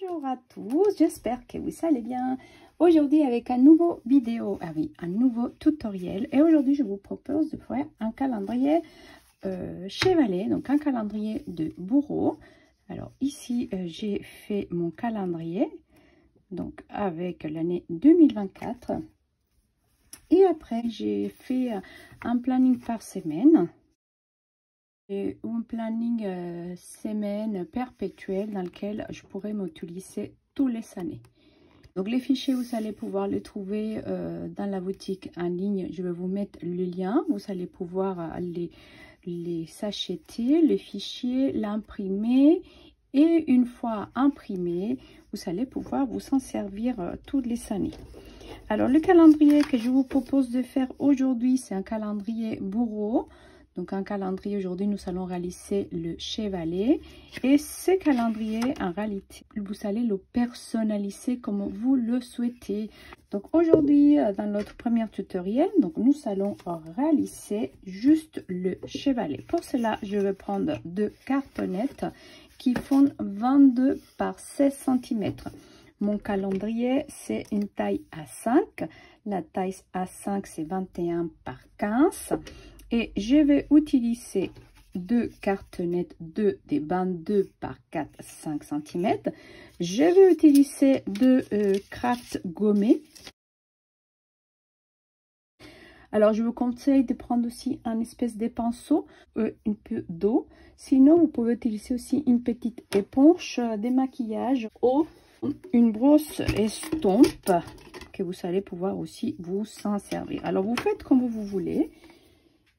Bonjour à tous, j'espère que vous allez bien. Aujourd'hui avec un nouveau vidéo, un nouveau tutoriel. Et aujourd'hui je vous propose de faire un calendrier chevalet, donc un calendrier de bourreau. Alors ici j'ai fait mon calendrier, donc avec l'année 2024. Et après j'ai fait un planning par semaine. Et un planning semaine perpétuel dans lequel je pourrais m'utiliser tous les années. Donc les fichiers, vous allez pouvoir les trouver dans la boutique en ligne. Je vais vous mettre le lien. Vous allez pouvoir les acheter, les fichiers, l'imprimer. Et une fois imprimé, vous allez pouvoir vous en servir toutes les années. Alors le calendrier que je vous propose de faire aujourd'hui, c'est un calendrier bourreau. Donc un calendrier, aujourd'hui nous allons réaliser le chevalet. Et ce calendrier, en réalité, vous allez le personnaliser comme vous le souhaitez. Donc aujourd'hui, dans notre premier tutoriel, donc nous allons réaliser juste le chevalet. Pour cela, je vais prendre deux cartonnettes qui font 22 par 16 cm. Mon calendrier, c'est une taille A5. La taille A5, c'est 21 par 15. Et je vais utiliser deux cartonnettes des 22 par 4, 5 cm. Je vais utiliser deux craft gommés. Alors, je vous conseille de prendre aussi un espèce de pinceau, un peu d'eau. Sinon, vous pouvez utiliser aussi une petite éponge de maquillage ou une brosse estompe que vous allez pouvoir aussi vous en servir. Alors, vous faites comme vous voulez.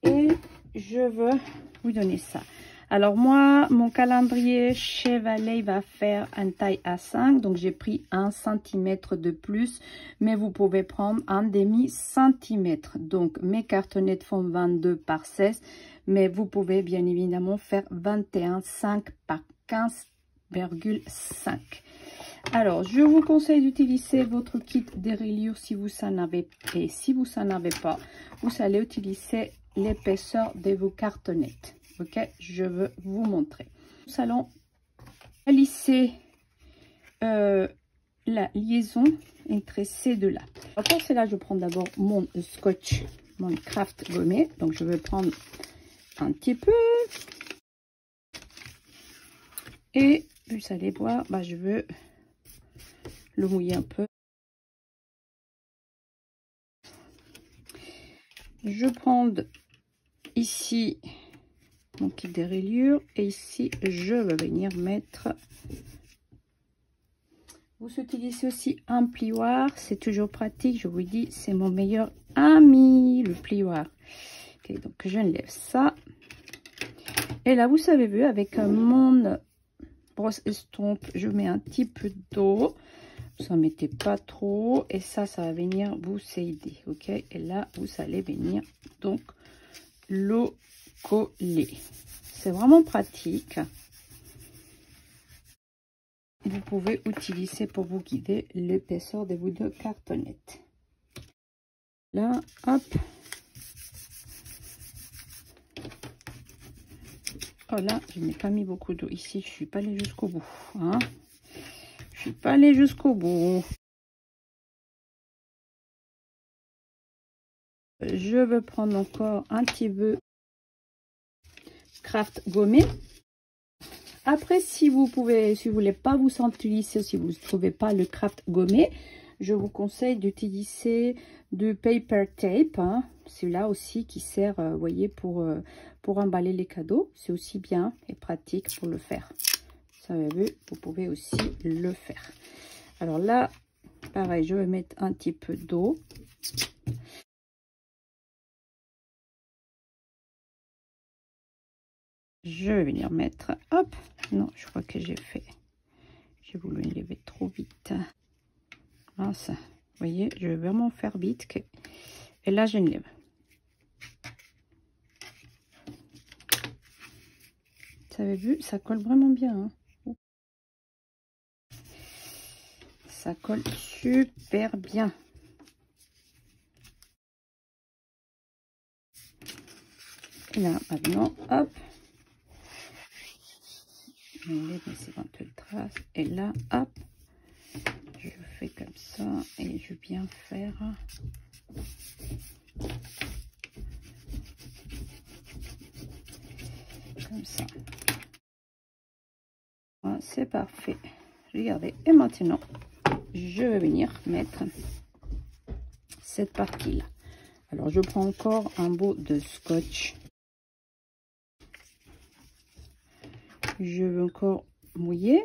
Et je veux vous donner ça. Alors moi, mon calendrier chevalet va faire une taille A5. Donc j'ai pris 1 cm de plus. Mais vous pouvez prendre un demi-centimètre. Donc mes cartonnettes font 22 par 16. Mais vous pouvez bien évidemment faire 21,5 par 15,5. Alors, je vous conseille d'utiliser votre kit de reliure si vous en avez. Et si vous n'en avez pas, vous allez utiliser l'épaisseur de vos cartonnettes. Ok, je veux vous montrer. Nous allons lisser la liaison entre ces deux-là. Pour cela, je prends d'abord mon scotch, mon craft gommé. Donc, je vais prendre un petit peu. Et vous allez voir, je veux le mouiller un peu. Je prends ici mon kit de reliure et ici je vais venir mettre. Vous utilisez aussi un plioir, c'est toujours pratique, je vous dis, c'est mon meilleur ami, le plioir. Ok, donc j'enlève ça. Et là, vous avez vu, avec mon brosse estompe, je mets un petit peu d'eau. Vous n'en mettez pas trop. Et ça va venir vous aider. Ok. Et là, vous allez venir donc l'eau coller. C'est vraiment pratique. Vous pouvez utiliser pour vous guider l'épaisseur de vos deux cartonnettes. Là, hop. Oh là, je n'ai pas mis beaucoup d'eau ici. Je ne suis pas allée jusqu'au bout. Hein. Je suis pas allée jusqu'au bout. Je vais prendre encore un petit peu craft gommé. Après, si vous voulez pas vous utiliser, si vous ne trouvez pas le craft gommé, je vous conseille d'utiliser du paper tape. Hein. Celui-là aussi qui sert, vous voyez, pour emballer les cadeaux. C'est aussi bien et pratique pour le faire. Ça, vous pouvez aussi le faire. Alors là, pareil, je vais mettre un petit peu d'eau. Je vais venir mettre, hop, non, je crois que j'ai voulu enlever trop vite. Mince, vous voyez, je vais vraiment faire vite. Et là, je enlève. Vous avez vu, ça colle vraiment bien. Hein. Ça colle super bien. Et là, maintenant, hop. les éventuelles traces. Et là, hop, je fais comme ça et je viens faire comme ça. Voilà, c'est parfait. Regardez. Et maintenant, je vais venir mettre cette partie là. Alors je prends encore un bout de scotch. Je veux encore mouiller.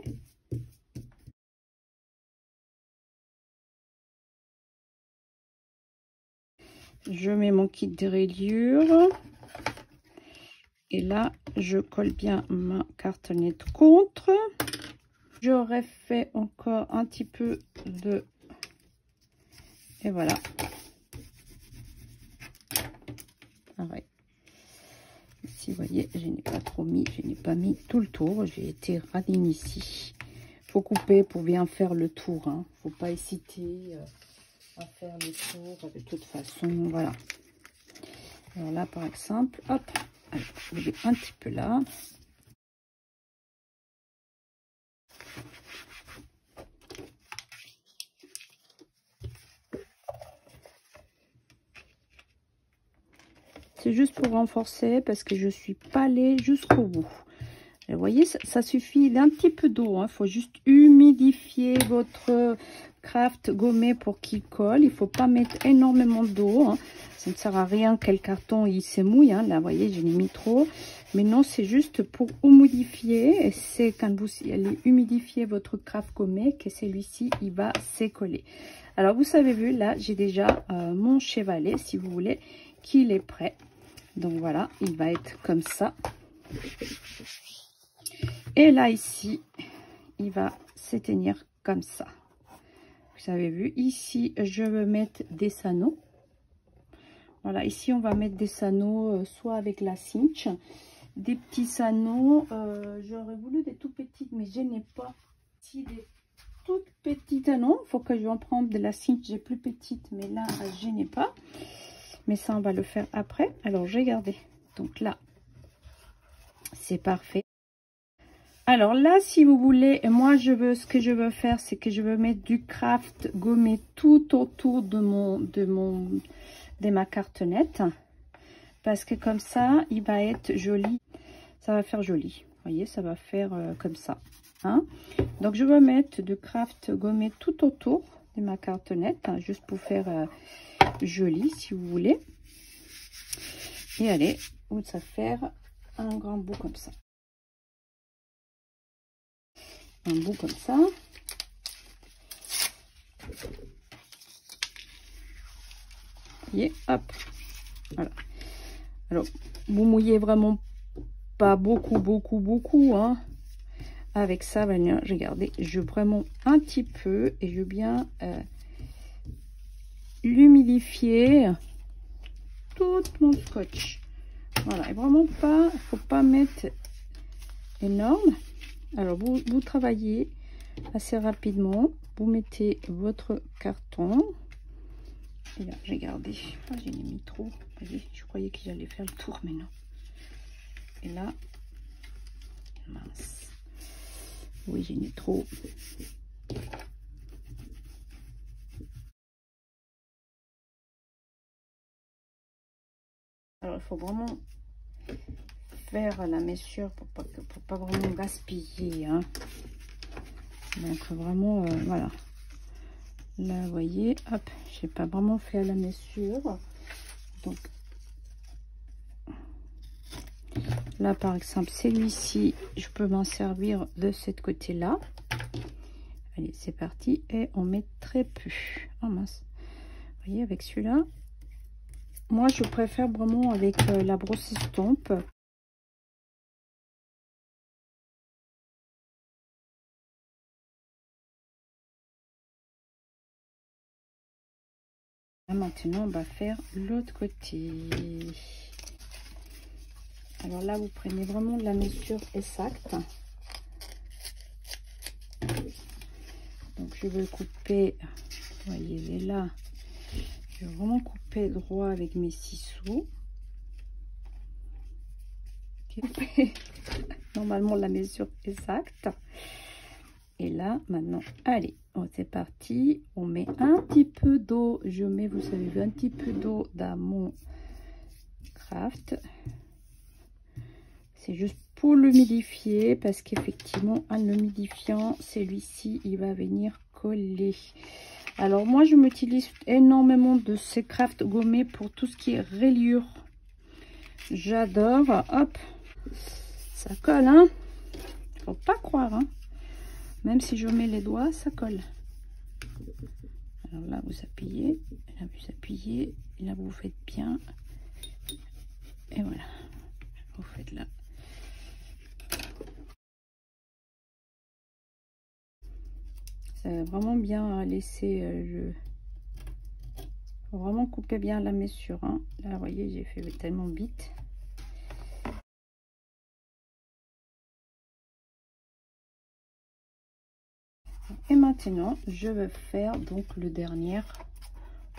Je mets mon kit de rayures. Et là, je colle bien ma cartonnette contre. J'aurais fait encore un petit peu de... Et voilà. Pareil. Ici, vous voyez, je n'ai pas trop mis, je n'ai pas mis tout le tour. J'ai été radine ici. Il faut couper pour bien faire le tour. Hein. Faut pas hésiter à faire le tour. De toute façon, voilà. Alors là, par exemple, hop. Alors, je vais un petit peu là. C'est juste pour renforcer parce que je suis pas allée jusqu'au bout. Et vous voyez, ça suffit d'un petit peu d'eau. Il faut juste humidifier votre craft gommé pour qu'il colle. Il faut pas mettre énormément d'eau. Hein. Ça ne sert à rien que le carton il se mouille. Hein. Là, vous voyez, j'en ai mis trop. Mais non, c'est juste pour humidifier. Et c'est quand vous allez humidifier votre craft gommé que celui-ci, il va s'écoller. Alors, vous avez vu, là, j'ai déjà mon chevalet, si vous voulez, qu'il est prêt. Donc voilà, il va être comme ça. Et là, ici, il va se tenir comme ça. Vous avez vu, ici, je veux mettre des sanots. Voilà, ici, on va mettre des sanots, soit avec la cinch. Des petits sanots. J'aurais voulu des tout petites, mais je n'ai pas. Si des toutes petites, non, il faut que je en prenne de la cinch. J'ai plus petite, mais là, je n'ai pas. Mais ça, on va le faire après. Alors, j'ai gardé. Donc là, c'est parfait. Alors là, si vous voulez, moi ce que je veux faire, c'est que je veux mettre du craft gommé tout autour de ma cartonnette, parce que comme ça, il va être joli. Ça va faire joli. Vous voyez, ça va faire comme ça. Hein? Donc je veux mettre du craft gommé tout autour de ma cartonnette, hein, juste pour faire joli, si vous voulez. Et allez, on va faire un grand bout comme ça. Un bout comme ça. Vous voyez, hop. Voilà. Alors, vous mouillez vraiment pas beaucoup, hein. Avec ça, regardez, je vraiment un petit peu et je veux bien l'humidifier tout mon scotch. Voilà, et vraiment pas, faut pas mettre énorme. Alors, vous travaillez assez rapidement. Vous mettez votre carton. Et là, regardez. Ah, j'ai mis trop. Voyez, je croyais que j'allais faire le tour, mais non. Et là, mince. Oui, j'ai mis trop. Alors, il faut vraiment faire la mesure pour pas vraiment gaspiller. Hein. Donc, vraiment, voilà. Là, vous voyez, hop, j'ai pas vraiment fait à la mesure. Donc, là, par exemple, celui-ci, je peux m'en servir de ce côté-là. Allez, c'est parti. Et on met très peu. Oh mince. Vous voyez, avec celui-là, moi, je préfère vraiment avec la brosse estompe. Là, maintenant, on va faire l'autre côté. Alors là, vous prenez vraiment la mesure exacte. Donc, je vais couper, vous voyez, là, je vais vraiment couper droit avec mes ciseaux. Okay. normalement la mesure exacte. Et là, maintenant, allez, c'est parti. On met un petit peu d'eau. Je mets, vous savez, un petit peu d'eau dans mon craft. C'est juste pour l'humidifier parce qu'effectivement, en l'humidifiant, celui-ci, il va venir coller. Alors, moi, je m'utilise énormément de ces craft gommés pour tout ce qui est rayures. J'adore. Hop, ça colle, hein. Faut pas croire, hein. Même si je mets les doigts, ça colle. Alors là, vous appuyez, là, vous appuyez, et là, vous faites bien. Et voilà, vous faites là. C'est vraiment bien laisser. Faut vraiment couper bien la mesure. Hein. Là, vous voyez, j'ai fait tellement vite. Et maintenant, je vais faire donc le dernier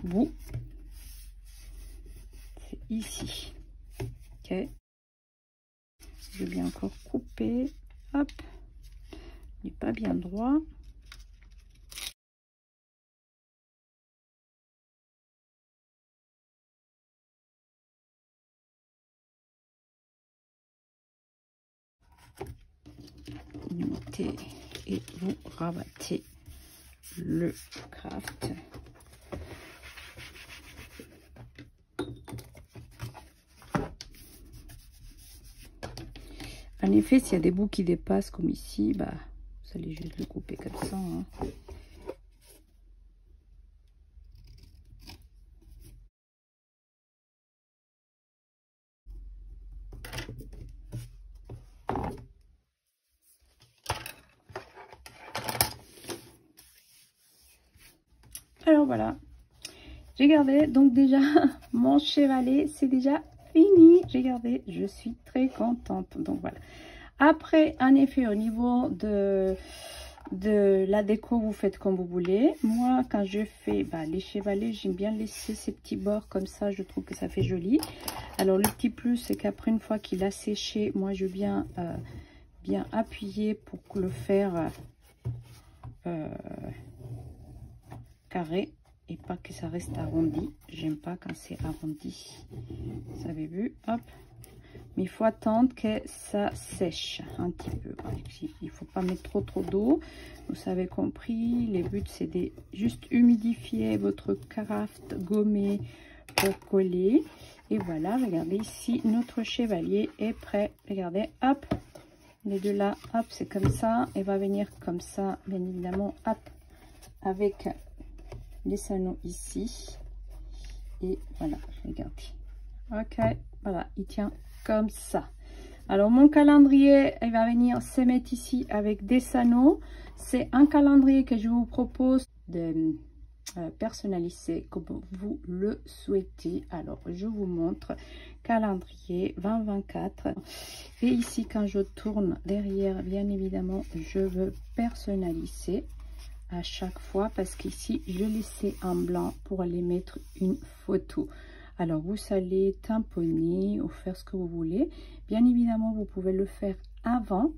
bout. C'est ici. Ok. Je vais bien encore couper. Hop. Il n'est pas bien droit. Montez et vous rabattez le craft. En effet, s'il y a des bouts qui dépassent comme ici, bah, vous allez juste le couper comme ça. Hein. Alors voilà, regardez, donc déjà mon chevalet c'est déjà fini. Regardez, je suis très contente. Donc voilà, après en effet au niveau de la déco, vous faites comme vous voulez. Moi quand je fais les chevalets, j'aime bien laisser ces petits bords comme ça, je trouve que ça fait joli. Alors le petit plus c'est qu'après une fois qu'il a séché, moi je viens bien appuyer pour le faire carré et pas que ça reste arrondi. J'aime pas quand c'est arrondi, vous avez vu. Hop, mais il faut attendre que ça sèche un petit peu. Il faut pas mettre trop d'eau, vous avez compris. Le but c'est de juste humidifier votre craft gommé pour coller. Et voilà, regardez ici, notre chevalier est prêt. Regardez, hop, les deux là, hop, c'est comme ça. Et va venir comme ça, bien évidemment, hop, avec les anneaux ici. Et voilà, regardez. Ok, voilà, il tient comme ça. Alors mon calendrier, il va venir se mettre ici avec des anneaux. C'est un calendrier que je vous propose de personnaliser comme vous le souhaitez. Alors je vous montre calendrier 2024. Et ici quand je tourne derrière, bien évidemment je veux personnaliser à chaque fois parce qu'ici je laissais en blanc pour aller mettre une photo. Alors vous allez tamponner ou faire ce que vous voulez. Bien évidemment vous pouvez le faire avant,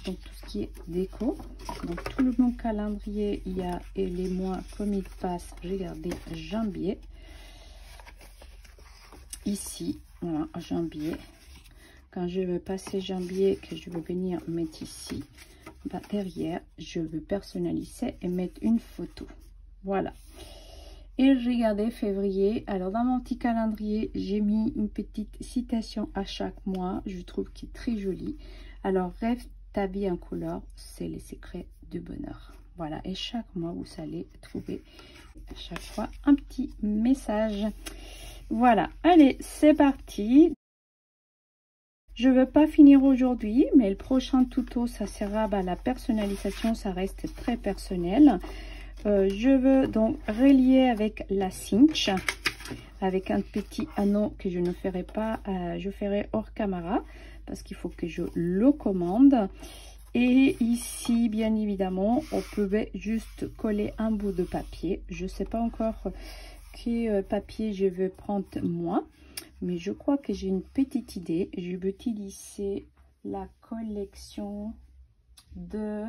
donc tout ce qui est déco. Donc tout le mon calendrier, il y a les mois comme il passe. Regardez, janvier ici, voilà, janvier. Quand je veux passer janvier, que je veux venir mettre ici, derrière je veux personnaliser et mettre une photo. Voilà. Et regardez février. Alors dans mon petit calendrier, j'ai mis une petite citation à chaque mois. Je trouve qu'il est très joli. Alors rêve ta vie en couleur, c'est les secrets du bonheur. Voilà, et chaque mois vous allez trouver à chaque fois un petit message. Voilà, allez, c'est parti. Je ne veux pas finir aujourd'hui, mais le prochain tuto, ça sera la personnalisation. Ça reste très personnel. Je veux donc relier avec la cinch, avec un petit anneau que je ne ferai pas, je ferai hors caméra, parce qu'il faut que je le commande. Et ici, bien évidemment, on pouvait juste coller un bout de papier. Je ne sais pas encore quel papier je veux prendre moi. Mais je crois que j'ai une petite idée. Je vais utiliser la collection de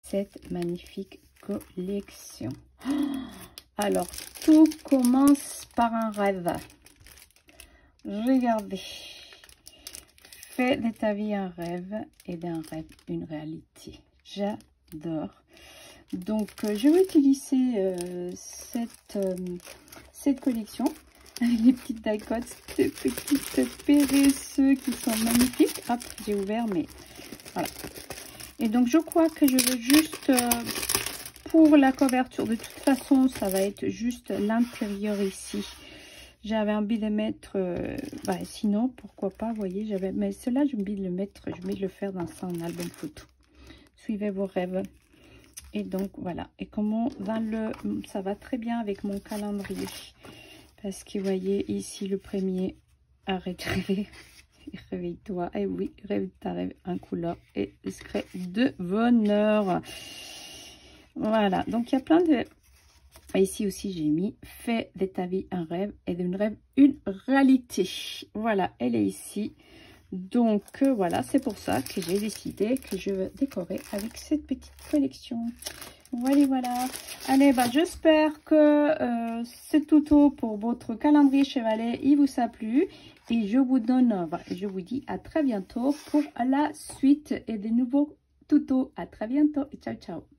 cette magnifique collection. Alors, tout commence par un rêve. Regardez. Fais de ta vie un rêve et d'un rêve une réalité. J'adore. Donc, je vais utiliser cette collection avec les petites die cuts, ces petites périsseux qui sont magnifiques. Hop, j'ai ouvert, mais voilà. Et donc, je crois que je veux juste, pour la couverture, de toute façon, ça va être juste l'intérieur ici. J'avais envie de mettre, sinon, pourquoi pas, vous voyez, mais cela, j'ai envie de le mettre, je vais le faire dans un album photo. Suivez vos rêves. Et donc, voilà. Et comment ça va très bien avec mon calendrier. Parce que, vous voyez, ici, le premier, arrête de rêver. Réveille-toi. Et oui, rêve ta rêve en couleur et secret de bonheur. Voilà. Donc, il y a plein de... Et ici aussi, j'ai mis « Fais de ta vie un rêve et d'une rêve une réalité ». Voilà, elle est ici. Donc, voilà, c'est pour ça que j'ai décidé que je vais décorer avec cette petite collection. Voilà, voilà. Allez, j'espère que ce tuto pour votre calendrier chevalet, il vous a plu. Et je vous donne, je vous dis à très bientôt pour la suite et de nouveaux tutos. À très bientôt. Ciao, ciao.